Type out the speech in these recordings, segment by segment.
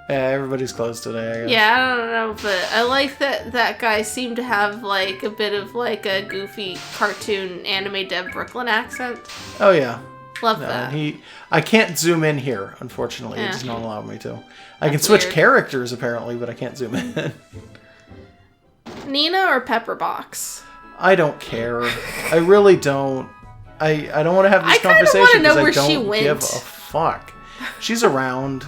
Yeah, everybody's closed today, I guess. Yeah, I don't know, but I like that guy seemed to have, like, a bit of, like, a goofy cartoon anime dev Brooklyn accent. Oh, yeah. Love that. I can't zoom in here, unfortunately. Yeah. It does not allow me to. I can switch characters, apparently, but I can't zoom in. Nina or Pepperbox? I don't care. I really don't. I don't want to have this conversation I kind of want to know where I she don't went. give a fuck. She's around.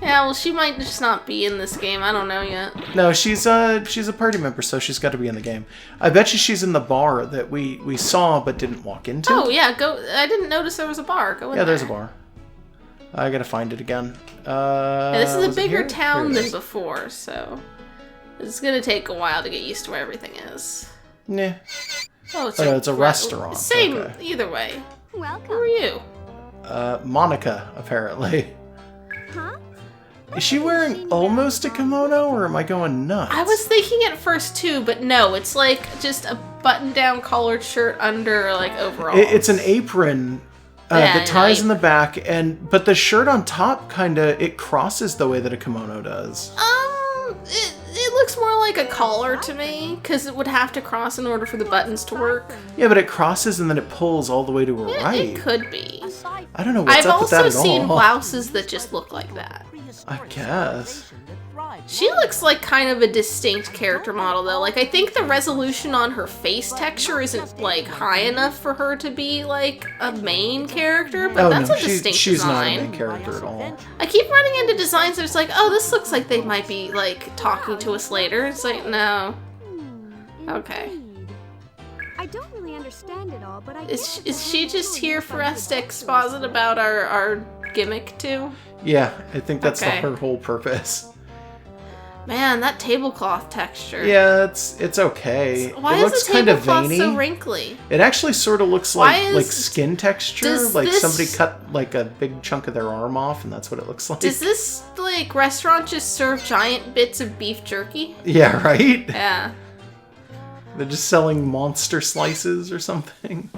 Yeah, well, she might just not be in this game. I don't know yet. No, she's a party member, so she's got to be in the game. I bet you she's in the bar that we saw but didn't walk into. Oh, yeah, go. I didn't notice there was a bar. Go in there. Yeah, there's a bar. I gotta find it again. Yeah, this is a bigger town than before, so it's gonna take a while to get used to where everything is. Nah. Oh, it's a restaurant. Same, okay. Either way. Welcome. Who are you? Monica, apparently. Huh? Is she wearing almost a kimono, or am I going nuts? I was thinking at first too, but no, it's like just a button-down collared shirt under like overalls. It's an apron that ties in the back, but the shirt on top it crosses the way that a kimono does. It looks more like a collar to me, because it would have to cross in order for the buttons to work. Yeah, but it crosses and then it pulls all the way to her right. It could be. I don't know what's I've up with that at all. also seen blouses that just look like that. I guess. She looks like kind of a distinct character model, though. Like, I think the resolution on her face texture isn't, like, high enough for her to be, like, a main character, but that's a distinct she's design. not a main character at all. I keep running into designs that's like, oh, this looks like they might be, like, talking to us later. It's like, no. Okay. I don't really understand it all, but Is she just here for us to exposit about our gimmick, too? Yeah, I think that's Okay. her whole purpose. Man, that tablecloth texture. Yeah, it's okay. Why it is looks the kind of tablecloth veiny. so wrinkly? It actually sort of looks Why like is- skin texture, does like this- somebody cut like a big chunk of their arm off, and that's what it looks like. Does this, like, restaurant just serve giant bits of beef jerky? Yeah, right? Yeah. They're just selling monster slices or something.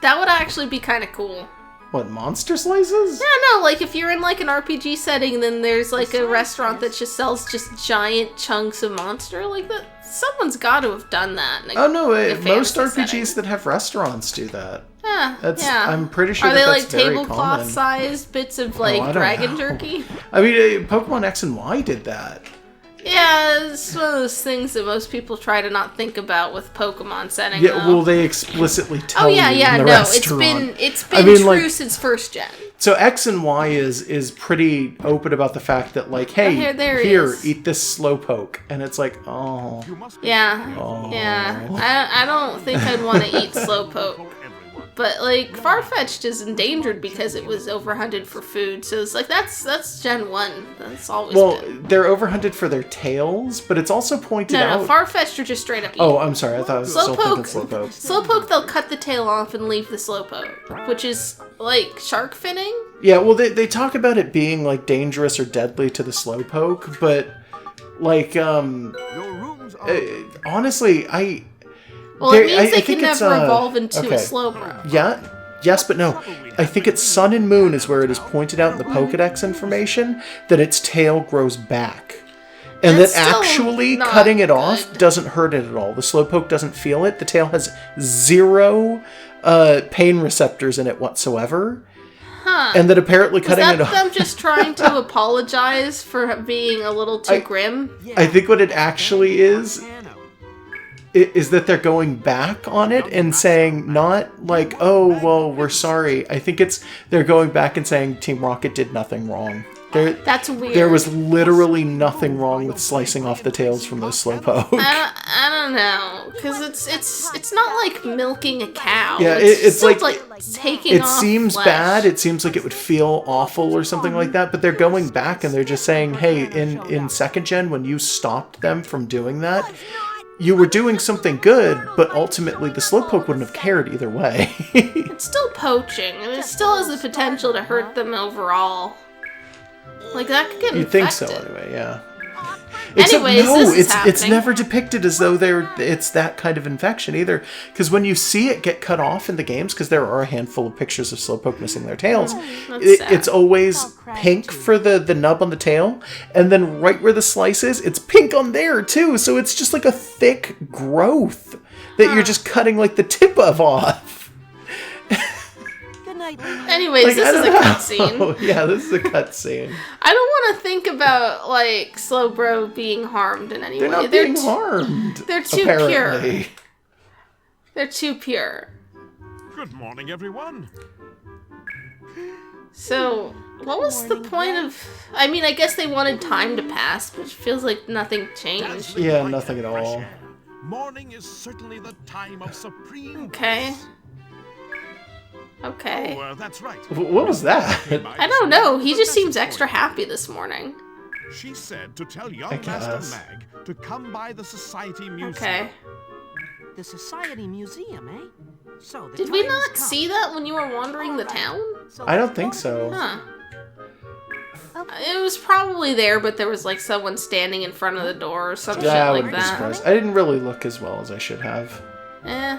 That would actually be kind of cool. What, monster slices? Yeah, no, like, if you're in, like, an RPG setting, then there's, like, a restaurant that just sells just giant chunks of monster like that. Someone's got to have done that. Oh, no, most fantasy RPGs setting. that have restaurants do that. Yeah, yeah. I'm pretty sure Are they, that's like, very tablecloth-sized bits of, I like, don't dragon know. jerky? I mean, Pokemon X and Y did that. Yeah, it's one of those things that most people try to not think about with Pokemon setting. Yeah, though. well, they explicitly tell Oh yeah, you yeah, in the no, restaurant. it's been I mean, true like- since first gen. So X and Y is pretty open about the fact that, like, hey, here it here, is. eat this Slowpoke, and it's like, oh, Yeah, Oh. yeah. I don't think I'd want to eat Slowpoke. But, like, Farfetch'd is endangered because it was overhunted for food. So it's like, that's Gen 1. That's always been. they're overhunted for their tails, but it's also pointed No, out. Farfetch'd are just straight up eaten. Oh, I'm sorry, I thought I was still thinking Slowpoke. Slowpoke. Slowpoke, they'll cut the tail off and leave the Slowpoke, which is, like, shark finning? Yeah, well, they talk about it being, like, dangerous or deadly to the Slowpoke, but, like, honestly, Well, There- it means I they think can it's, never evolve into okay. a Slowbro. Yeah, yes, but no. I think it's Sun and Moon is where it is pointed out in the Pokedex information that its tail grows back. And That's that still actually not cutting it off good. doesn't hurt it at all. The Slowpoke doesn't feel it. The tail has zero pain receptors in it whatsoever. Huh. And that apparently Is cutting that it off... them just trying to apologize for being a little too grim? I think what it actually is that they're going back on it and saying not like, oh, well, we're sorry. I think they're going back and saying Team Rocket did nothing wrong. That's weird. There was literally nothing wrong with slicing off the tails from those Slowpoke. I don't know, because it's not like milking a cow. Yeah, it's it's still, like taking It off seems flesh. bad. It seems like it would feel awful or something like that. But they're going back and they're just saying, hey, in second gen, when you stopped them from doing that, you were doing something good, but ultimately the Slowpoke wouldn't have cared either way. It's still poaching, and it still has the potential to hurt them overall. Like, that could get You'd think so infected. anyway, yeah. Except Anyways, no, this is it's happening. never depicted as though it's that kind of infection either. Because when you see it get cut off in the games, because there are a handful of pictures of Slowpoke missing their tails, That's sad. it's always pink for the nub on the tail, and then right where the slice is, it's pink on there too. So it's just like a thick growth that you're just cutting like the tip of off. Good night, Lena. Anyways, Like, this I is a don't know. cutscene. Yeah, this is a cutscene. I don't want to think about like Slowbro being harmed in any They're way. not being harmed. they're too apparently. pure. They're too pure. Good morning, everyone. So, what was the point of... I mean, I guess they wanted time to pass, but it feels like nothing changed. Dazzling Yeah, light nothing and at fresh all. air. Morning is certainly the time of supreme. Okay. Okay. Oh, that's right. What was that? I don't know, he just seems extra happy this morning. She said to tell young I Master guess. Mag to come by the Society Museum. Okay. The Society Museum, eh? So the Did we time has not come. see that when you were wandering the town? So I don't let's think go to so. the Huh. It was probably there, but there was like someone standing in front of the door or some Yeah, I shit like wouldn't be that. surprised. I didn't really look as well as I should have. Eh.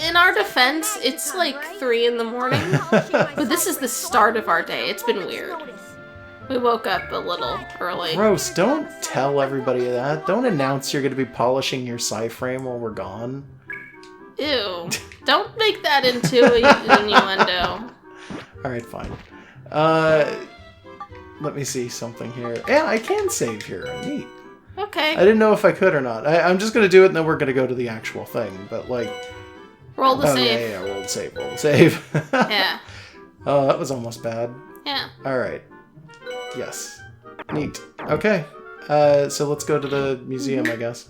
In our defense, it's like 3 in the morning, but this is the start of our day. It's been weird. We woke up a little early. Gross, don't tell everybody that. Don't announce you're going to be polishing your Psy-frame while we're gone. Ew. Don't make that into an innuendo. Alright, fine. Let me see something here. Yeah, I can save here. Neat. I Okay. didn't know if I could or not. I'm just going to do it and then we're going to go to the actual thing. But like... Roll the Oh, save. yeah, roll the save, roll the save. Yeah. Oh, that was almost bad. Yeah. Alright. Yes. Neat. Okay. So let's go to the museum, I guess.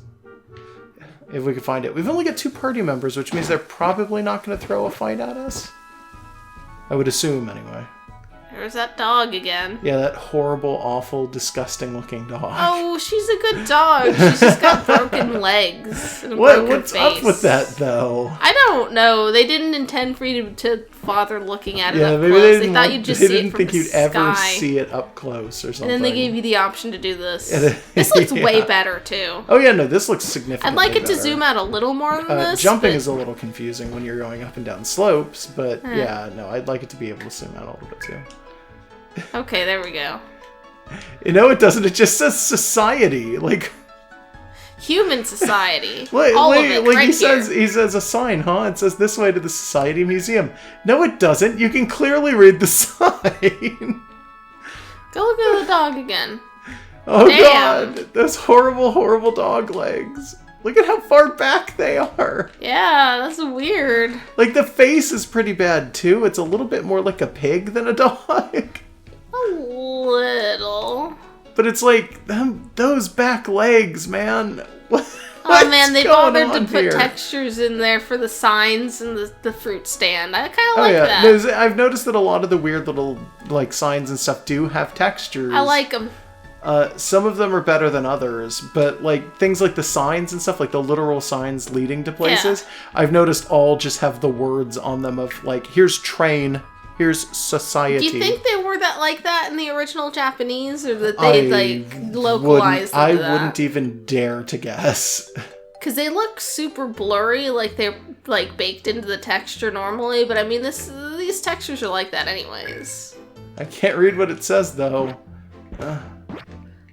If we can find it. We've only got 2 party members, which means they're probably not going to throw a fight at us. I would assume, anyway. There's that dog again. Yeah, that horrible, awful, disgusting-looking dog. Oh, she's a good dog. She's just got broken legs and a What? broken What's face. up with that, though? I don't know. They didn't intend for you to bother looking at it Yeah, up maybe close. they They didn't, thought you'd just they see didn't it from think the you'd ever sky. see it up close or And something. then they gave you the option to do this. And then- This looks way yeah. better too. Oh yeah, no, this looks significantly I'd like it to better. zoom out a little more than this. Jumping but- is a little confusing when you're going up and down slopes, but yeah, no, I'd like it to be able to zoom out a little bit too. Okay, there we go. You know, it doesn't. It just says society. Like, Human society. like, All like, of it, like right he here. says a sign, huh? It says this way to the Society Museum. No, it doesn't. You can clearly read the sign. Go look at the dog again. Oh Damn. god, those horrible, horrible dog legs. Look at how far back they are. Yeah, that's weird. Like, the face is pretty bad too. It's a little bit more like a pig than a dog. A little. But it's like, those back legs, man. Oh man, they going bothered to on put here? textures in there for the signs and the fruit stand. I kind of Oh like yeah, that. I've noticed that a lot of the weird little like signs and stuff do have textures. I like them. Some of them are better than others, but like things like the signs and stuff, like the literal signs leading to places, I've noticed all just have the words on them of like, here's train, here's society. Do you think they were that like that in the original Japanese, or that they like localized I into that? wouldn't even dare to guess. Because they look super blurry, like they're like baked into the texture normally. But I mean, these textures are like that anyways. I can't read what it says though.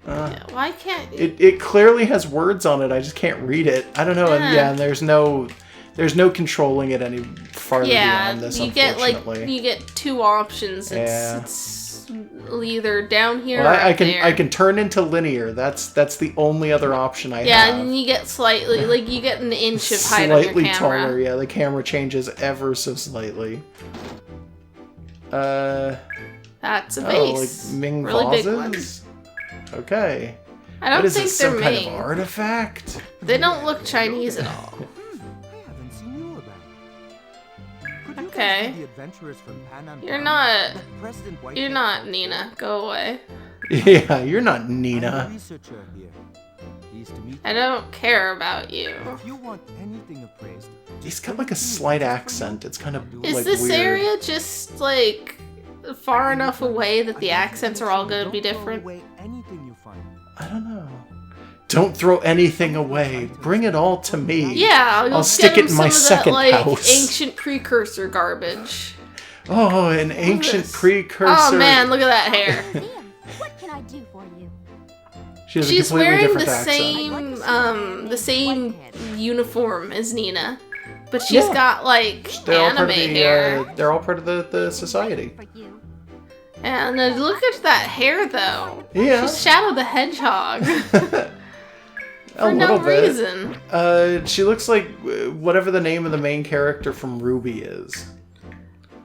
Yeah, why can't? It clearly has words on it. I just can't read it. I don't know. And Yeah. and there's no controlling it any farther Yeah, beyond this. you get like Unfortunately. you get 2 options. Yeah. It's either down here Well, or I up can there. I can turn into linear. That's the only other option I Yeah, have. and you get slightly like you get an inch of height on your Slightly camera. taller. Yeah, the camera changes ever so slightly. That's a Oh, base. like Ming really big one. vases. Okay. I don't What is think this? they're Some kind Ming. of artifact? They don't look Chinese at all. I haven't seen you around. Could you guys Okay. be the adventurers from Pan Am You're Town? not. The President White You're Head not Castle? Nina. Go away. Yeah, you're not I'm a Nina. researcher here. Pleased to meet I you. don't care about you. If you want anything appraised, He's got like a slight accent. It's kind of Is like this weird. area just like far enough away that the accents are all going to be different? Away anything you find. I don't know. Don't throw anything away. Bring it all to me. Yeah, I'll stick it in my second house. Ancient precursor garbage. Oh, an ancient precursor. Oh man, look at that hair. What can I do for you? She has a She's completely wearing different the accent. same uniform as Nina, but she's got like They're all anime part of the, hair. they're all part of the society. For you. And look at that hair though. Yeah. She's Shadow the Hedgehog. For A no little bit. reason. She looks like whatever the name of the main character from Ruby is.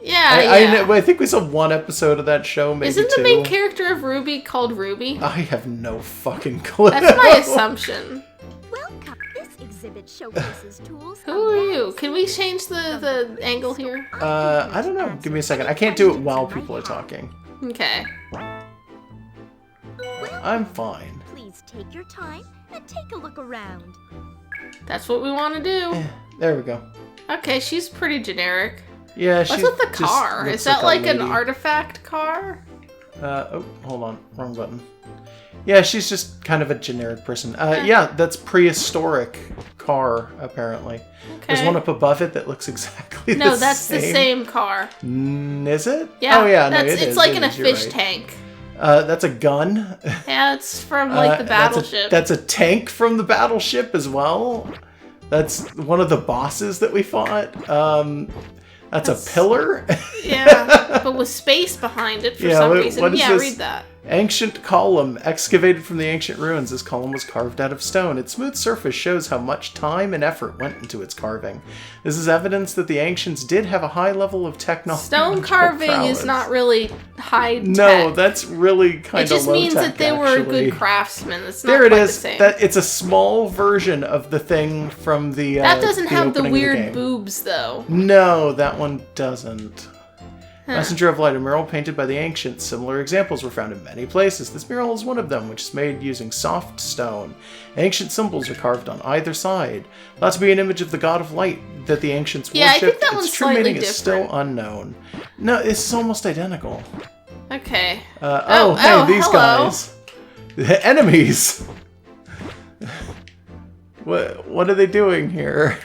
Yeah, I think we saw one episode of that show, maybe Isn't two. the main character of Ruby called Ruby? I have no fucking clue. That's my assumption. Welcome. This exhibit showcases tools. Who are you? Can we change the angle here? I don't know. Give me a second. I can't do it while people are talking. Okay. I'm fine. Please take your time and take a look around. That's what we want to do. There we go. Okay, she's pretty generic. Yeah, she's What's with the just car? looks Is that a like an lady. artifact car? Oh, hold on. Wrong button. Yeah, she's just kind of a generic person. Yeah, that's prehistoric car, apparently. There's Okay. one up above it that looks exactly the same. No, that's the same car. Is it? Yeah. Oh, yeah, no, that's, it it's is, like it in a is, you're fish right. tank. That's a gun. Yeah, it's from like the battleship. That's a tank from the battleship as well. That's one of the bosses that we fought. That's a pillar. Yeah, but with space behind it for Yeah, some what reason. is Yeah, this? read that. Ancient column, excavated from the ancient ruins. This column was carved out of stone. Its smooth surface shows how much time and effort went into its carving. This is evidence that the ancients did have a high level of technology. Stone carving is not really high tech. No, that's really kind It of just low means tech, that they were a actually. good craftsman. It's not There it quite is. the same. That it's a small version of the thing from the. That doesn't have the opening of weird game. boobs though. No, that one doesn't. Messenger of Light, a mural painted by the ancients. Similar examples were found in many places. This mural is one of them, which is made using soft stone. Ancient symbols are carved on either side. Thought to be an image of the god of light that the ancients Yeah, I worshipped. think that its one's true slightly meaning is still different. unknown. No, it's almost identical. Okay. Hey, these hello. guys. The enemies! What are they doing here?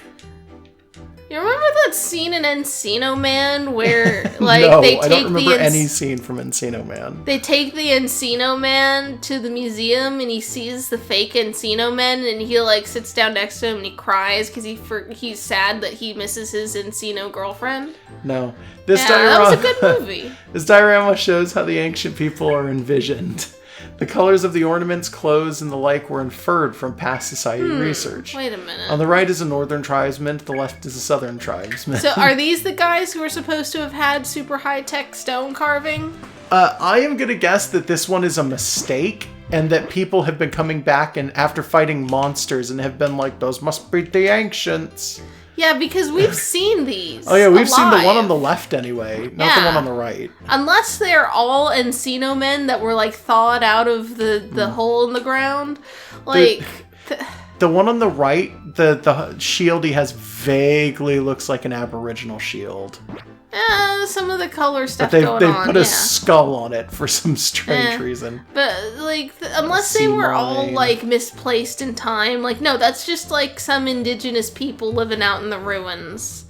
You remember that scene in Encino Man where like No, they I take don't remember the any scene from Encino Man. they take the Encino Man to the museum and he sees the fake Encino Man and he like sits down next to him and he cries because he's sad that he misses his Encino girlfriend. No. This Yeah, that was a diorama- good movie. This diorama shows how the ancient people are envisioned. The colors of the ornaments, clothes, and the like were inferred from past society research. Wait a minute. On the right is a northern tribesman, to the left is a southern tribesman. So are these the guys who are supposed to have had super high-tech stone carving? I am gonna guess that this one is a mistake, and that people have been coming back and after fighting monsters and have been like, those must be the ancients. Yeah, because we've seen these. Oh yeah, we've seen the one alive. on the left anyway, not the Yeah. one on the right. Unless they're all Encino men that were like thawed out of the hole in the ground. Like, The one on the right, the shield he has vaguely looks like an Aboriginal shield. some of the color But stuff they've going on, put a yeah. skull on it for some strange Eh. reason. But, like, unless they were all, C-line. like, misplaced in time. Like, no, that's just, like, some indigenous people living out in the ruins.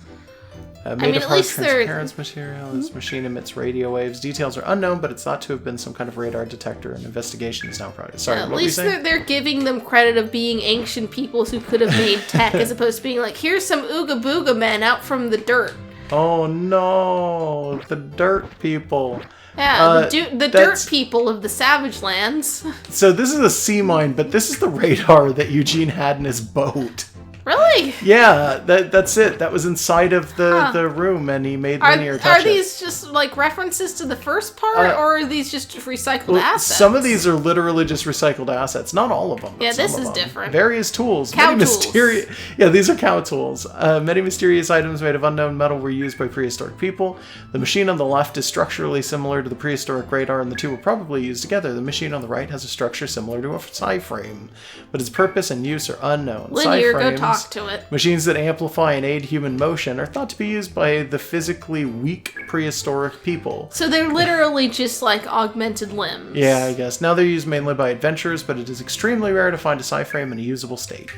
Made mean, of at hard least they're- transparent material, this machine emits radio waves. Details are unknown, but it's thought to have been some kind of radar detector, and investigation is now progress. Sorry, At what were you least saying? they're giving them credit of being ancient peoples who could have made tech, as opposed to being like, here's some Ooga Booga men out from the dirt. Oh no, the dirt people. Yeah, the dirt that's- people of the Savage Lands. So this is a sea mine, but this is the radar that Eugene had in his boat. Really? Yeah, that's it. That was inside of the room, and he made Linear touch Are it. these just like references to the first part, or are these just recycled Well, assets? some of these are literally just recycled assets. Not all of them. But Yeah, some this of is them. different. Various tools. Cow many tools. mysterious. Yeah, these are cow tools. Many mysterious items made of unknown metal were used by prehistoric people. The machine on the left is structurally similar to the prehistoric radar, and the two were probably used together. The machine on the right has a structure similar to a psi frame, but its purpose and use are unknown. Linear, Psi go frames talk talk to it. Machines that amplify and aid human motion are thought to be used by the physically weak prehistoric people. So they're literally just like augmented limbs. Yeah, I guess. Now they're used mainly by adventurers, but it is extremely rare to find a PSI-frame in a usable state.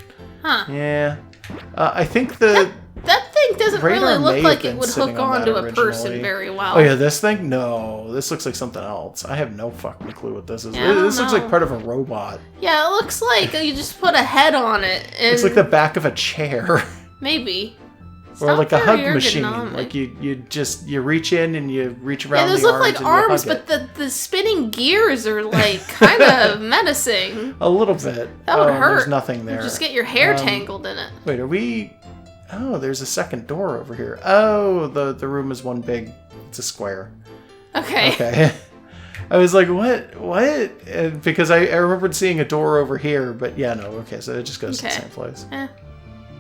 Huh. Yeah. I think the... That thing doesn't radar really may look have like it been would sitting hook on onto that a person originally. very well. Oh yeah, this thing? No, this looks like something else. I have no fucking clue what this is. Yeah, I don't This looks like know. part of a robot. Yeah, it looks like you just put a head on it and It's like the back of a chair. maybe. It's Or not like a very hug machine. ergonomic. Like you reach in and you reach Yeah, around those the look arms like and arms, you hug but the spinning gears are like kind of menacing. a little bit. That would hurt. There's nothing there. Just get your hair tangled in it. Wait, are we... Oh, there's a second door over here. Oh, the room is one big... It's a square. Okay. Okay. I was like, what? And because I remembered seeing a door over here, but yeah, no, okay, so it just goes to the Okay. same place. Eh.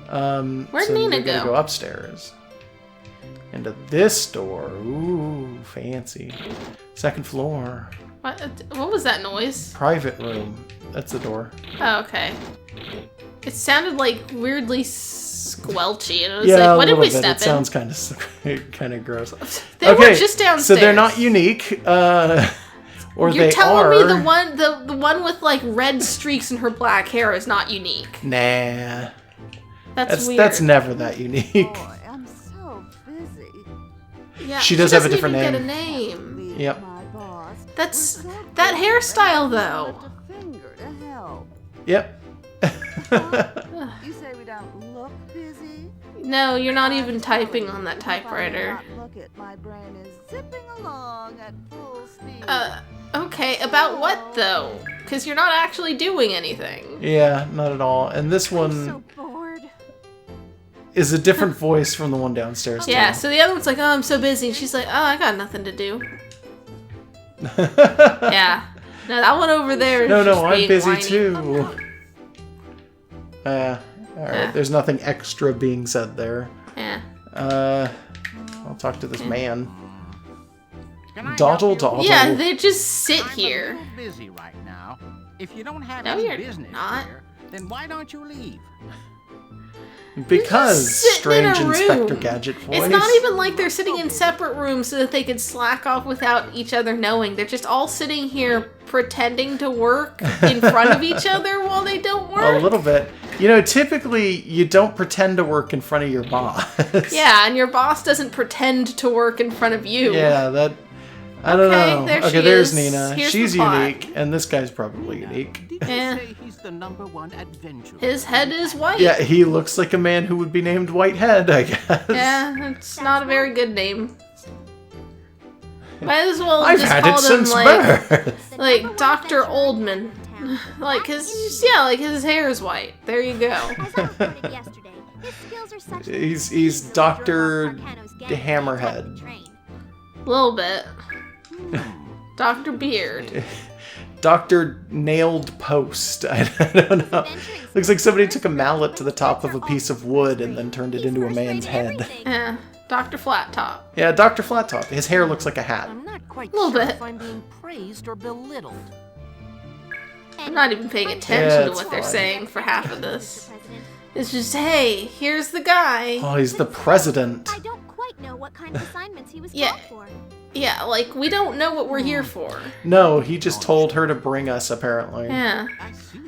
Where'd Nina we gotta go? go upstairs. Into this door. Ooh, fancy. Second floor. What was that noise? Private room. That's the door. Oh, okay. It sounded like weirdly squelchy, and I was Yeah, like, a "What did little we bit. step It in?" sounds kind of gross. They were just downstairs. So they're not unique. Or You're they telling are. me the one with like red streaks in her black hair is not unique? Nah. That's weird. That's never that unique. Boy, I'm so busy. Yeah, She does have a doesn't different even name. Get a name. Leave Yep. my boss. That's Exactly that where hairstyle I though. left a finger to help. Yep. You say we don't look busy? No, you're not even typing on that typewriter. Look it, my brain is zipping along at full speed. Okay, about what though? Because you're not actually doing anything. Yeah, not at all. And this I'm one so bored. is a different voice from the one downstairs. too. Yeah, so the other one's like, "Oh, I'm so busy," and she's like, "Oh, I got nothing to do." Yeah. No, that one over there is No, just I'm being busy whiny. too. Alright, Yeah. there's nothing extra being said there. Yeah. I'll talk to this man. Can I Dawdle help you? dawdle. Yeah, they just sit I'm here. a little busy right now. If you don't have No, any you're business not. here, then why don't you leave? Because sitting in a strange Inspector room. Gadget voice. It's not even like they're sitting in separate rooms so that they could slack off without each other knowing. They're just all sitting here pretending to work in front of each other while they don't a work. little bit. You know, typically you don't pretend to work in front of your boss. Yeah, and your boss doesn't pretend to work in front of you. Yeah, that. I don't Okay, know. there Okay, she there's is. Nina. Here's She's the plot. unique, and this guy's probably unique. Did you Eh. say he's the #1 adventurer? His head is white. Yeah, he looks like a man who would be named Whitehead, I guess. Yeah, it's not a very good name. Might as well I've just had call it him since like birth. like Dr. Oldman. Like his hair is white. There you go. As I reported yesterday, his skills are such that He's Dr. Hammerhead. A little bit. Dr. Beard. Dr. Nailed Post. I don't know. Looks like somebody took a mallet to the top of a piece of wood and then turned it into a man's head. Yeah. Dr. Flat Top. Yeah, Dr. Flat Top. His hair looks like a hat. I'm not quite Little sure bit. if I'm being praised or belittled. I'm not even paying Yeah, attention to it's what they're fine. saying for half of this. It's just, hey, here's the guy. Oh, he's the president. I don't quite know what kind of assignments he was Yeah. called for. Yeah, like, we don't know what we're here for. No, he just told her to bring us, apparently. Yeah. I see.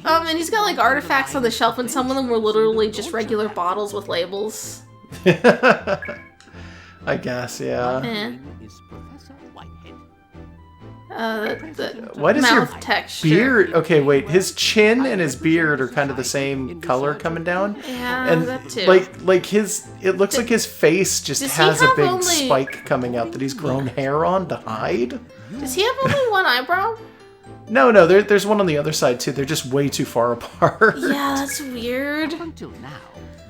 And he's got, like, artifacts on the shelf, and some of them were literally just regular bottles with labels. I guess, yeah. Yeah. Is Professor Whitehead. The What is your mouth texture. beard? Okay, wait. His chin and his beard are kind of the same color coming down. Yeah, And that too. like his, it looks like his face just Does he has a have big only- spike coming out that he's grown hair on to hide. Does he have only one eyebrow? No, there's one on the other side too. They're just way too far apart. Yeah, that's weird. Until now,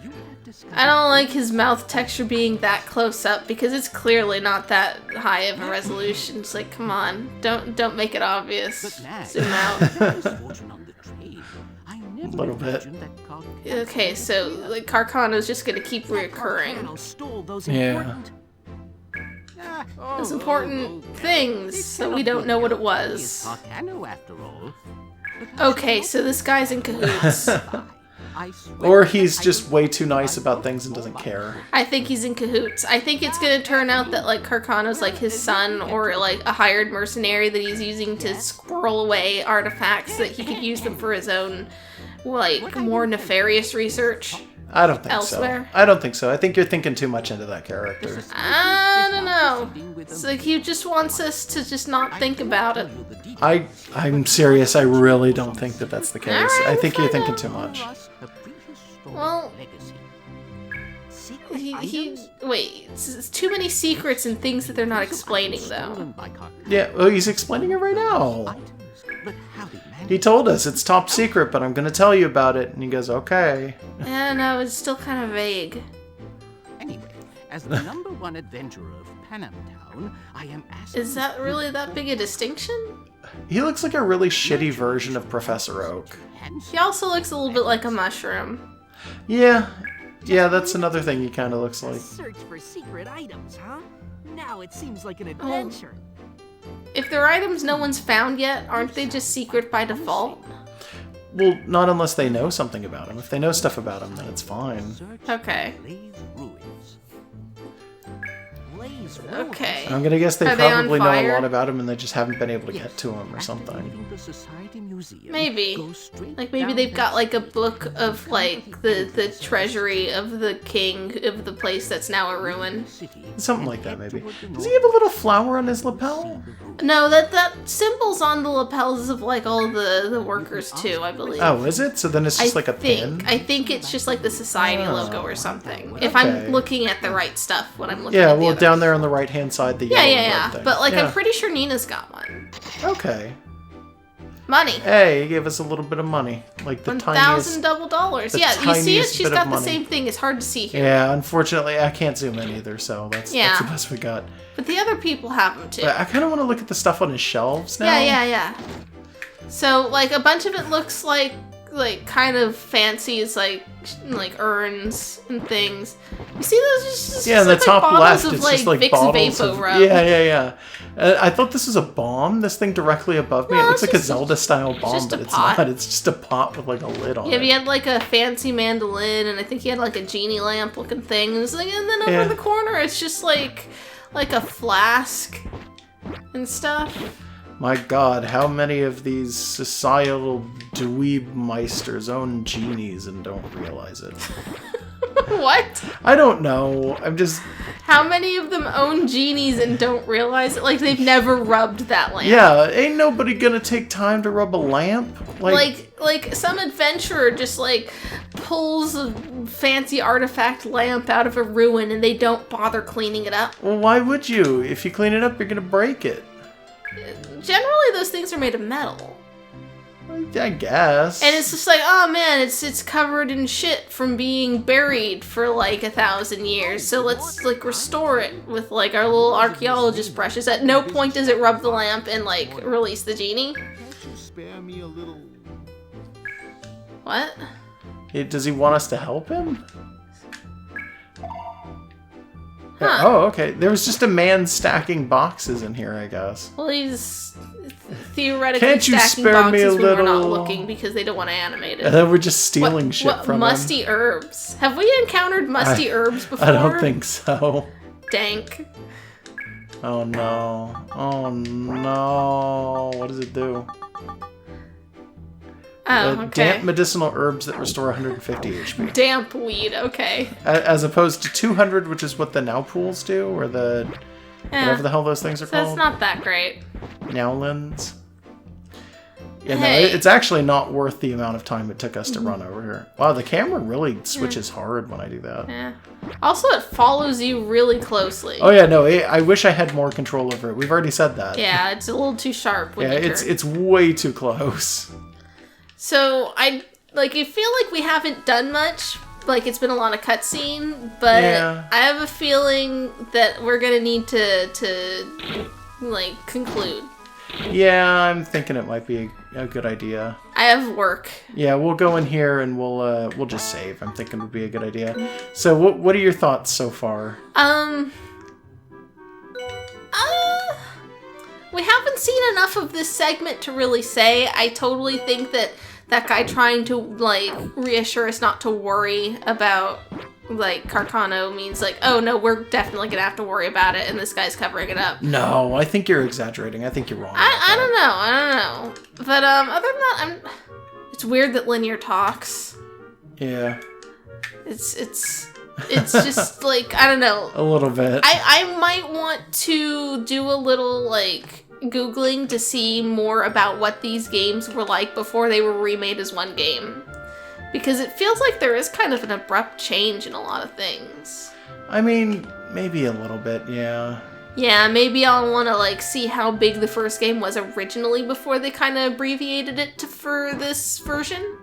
you have discovered. I don't like his mouth texture being that close up because it's clearly not that high of a resolution. It's like, come on, don't make it obvious. But Nag, Zoom out. there is fortune on the trade. I never Little bit. imagined that Cog- Okay, so like Carcano's just gonna keep reoccurring. Volcano stole those Yeah. important. Ah, Those oh, important oh, things, It so cannot we don't be know what it He is was. Volcano after all. Okay, so this guy's in cahoots. I swear Or he's I just will way too nice run about both things and doesn't more care. I think he's in cahoots. I think it's gonna turn out that like Carcano's like his son or like a hired mercenary that he's using to squirrel away artifacts that he could use them for his own like more nefarious research. I don't think Elsewhere? so. I don't think so. I think you're thinking too much into that character. I don't know. It's like he just wants us to just not think about it. I'm serious. I really don't think that that's the case. Alright, I think we'll you're find thinking out. too much. Well, wait, it's too many secrets and things that they're not explaining though. Yeah, well, he's explaining it right now. He told us it's top secret, but I'm gonna tell you about it. And he goes, okay. Yeah, no, it's still kind of vague. Anyway, as the #1 adventurer of Panam Town, I am asking. Is that really that big a distinction? He looks like a really shitty version of Professor Oak. He also looks a little bit like a mushroom. Yeah, that's another thing he kind of looks like. Search for secret items, huh? Now it seems like an adventure. If they're items no one's found yet, aren't they just secret by default? Well, not unless they know something about him. If they know stuff about him, then it's fine. Okay. Blaze Ruins. Blaze Okay. I'm gonna guess they Are they on probably know a fire? lot about him and they just haven't been able to get to him or something. Activating the Society Museum. Maybe. Go straight Like maybe down they've that got like a book of like the treasury of the king of the place that's now a ruin. city. Something like that, maybe. Does he have a little flower on his lapel? No, that symbol's on the lapels of like all the workers too, I believe. Oh, is it? So then it's just like a think. pin? I think it's just like the society logo or something. If Okay. I'm looking at the right stuff when I'm looking Yeah, at the well, other down there on the right-hand side, the Yeah, yellow yeah, and red yeah. thing. But like Yeah. I'm pretty sure Nina's got one. Okay. Money. Hey, he gave us a little bit of money. Like the 1,000 tiniest... double dollars. the Yeah, you see it? tiniest She's bit of got the money. same thing. It's hard to see here. Yeah, unfortunately, I can't zoom in either, so that's the Yeah. best we got. But the other people have them too. But I kind of want to look at the stuff on his shelves now. Yeah. So like a bunch of it looks like kind of fancy. It's like urns and things. You see those? Just Yeah, in the look like top bottles left, of, it's just like Vicks bottles Vapo of... Rub. Yeah. I thought this was a bomb, this thing directly above me. No, It looks it's like a just- Zelda-style bomb, just a but it's pot. not. It's just a pot with like a lid on Yeah, it. he had like a fancy mandolin, and I think he had like a genie lamp looking thing. And, it's like, and then over Yeah. in the corner, it's just like a flask and stuff. My god, how many of these societal dweebmeisters own genies and don't realize it? What? I don't know. I'm just... How many of them own genies and don't realize it? Like they've never rubbed that lamp. Yeah, ain't nobody gonna take time to rub a lamp. Like some adventurer just like pulls a fancy artifact lamp out of a ruin and they don't bother cleaning it up. Well, why would you? If you clean it up, you're gonna break it. Generally, those things are made of metal. I guess. And it's just like, oh man, it's covered in shit from being buried for like 1,000 years. So let's like restore it with like our little archaeologist brushes. At no point does it rub the lamp and like release the genie. Can't you spare me a little? What? Does he want us to help him? Huh. Oh, okay. There was just a man stacking boxes in here, I guess. Well, he's theoretically Can't you stacking spare me a boxes when we're not little- looking because they don't want to animate it. And then we're just stealing shit what from musty him. herbs? Have we encountered musty herbs before? I don't think so. Dank. Oh no. Oh no. What does it do? Oh, okay. Damp medicinal herbs that restore 150 HP. Damp weed, okay. As opposed to 200, which is what the now pools do, or the... Yeah. Whatever the hell those things are So it's called. not that great. Nowlands. Yeah, Hey. no, it's actually not worth the amount of time it took us to run over here. Wow, the camera really switches hard when I do that. Yeah. Also, it follows you really closely. Oh yeah, no, I wish I had more control over it. We've already said that. Yeah, it's a little too sharp when Yeah, you it's turn. it's way too close. So, I feel like we haven't done much. Like, it's been a lot of cutscene, but Yeah. I have a feeling that we're gonna need to like, conclude. Yeah, I'm thinking it might be a good idea. I have work. Yeah, we'll go in here and we'll just save. I'm thinking would be a good idea. So, what are your thoughts so far? We haven't seen enough of this segment to really say. I totally think that that guy trying to, like, reassure us not to worry about, like, Carcano means, like, oh, no, we're definitely gonna have to worry about it, and this guy's covering it up. No, I think you're exaggerating. I think you're wrong. I don't know. But, other than that, it's weird that Linear talks. Yeah. It's just, like, I don't know. A little bit. I might want to do a little, like, Googling to see more about what these games were like before they were remade as one game. Because it feels like there is kind of an abrupt change in a lot of things. I mean, maybe a little bit, yeah. Yeah, maybe I'll want to, like, see how big the first game was originally before they kind of abbreviated it for this version.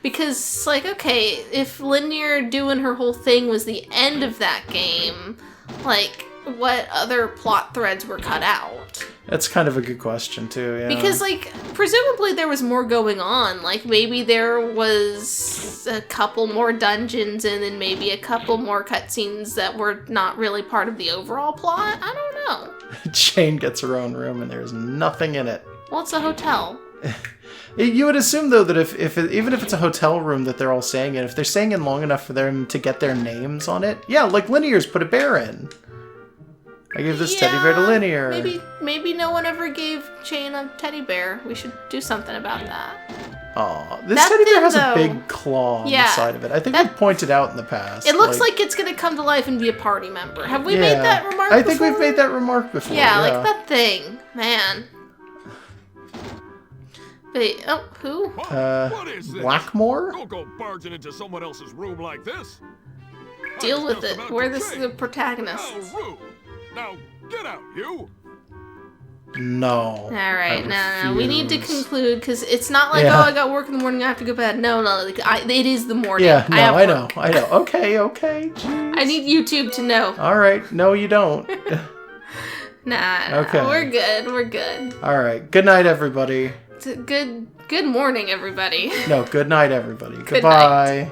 Because, like, okay, if Linear doing her whole thing was the end of that game, like, what other plot threads were cut out? That's kind of a good question, too, yeah. Because, like, presumably there was more going on. Like, maybe there was a couple more dungeons and then maybe a couple more cutscenes that were not really part of the overall plot? I don't know. Jane gets her own room and there's nothing in it. Well, it's a hotel. You would assume, though, that even if it's a hotel room that they're all staying in, if they're staying in long enough for them to get their names on it, yeah, like Linear's put a bear in. I gave this teddy bear to Linear. Maybe no one ever gave Jane a teddy bear. We should do something about that. Aw, this That teddy bear thing, has though, a big claw on the side of it. I think we've pointed out in the past. It looks like it's gonna come to life and be a party member. Have we made that remark I think before? we've made that remark before. Yeah, like that thing. Man. Wait, oh, who? What is this? Blackmore? Don't go barging into someone else's room like this. Deal I'm with just it. about We're to the train. protagonists. How rude. Now, get out, you. No. Alright, no. We need to refuse. conclude, because it's not like, Yeah. oh, I got work in the morning, I have to go to bed. No, like, it is the morning. Yeah, no, have I know. work. I know. Okay, jeez. I need YouTube to know. All right. No, you don't. Nah, Okay. we're good. All right. Good night, everybody. Good morning, everybody. No, good night, everybody. Good Goodbye.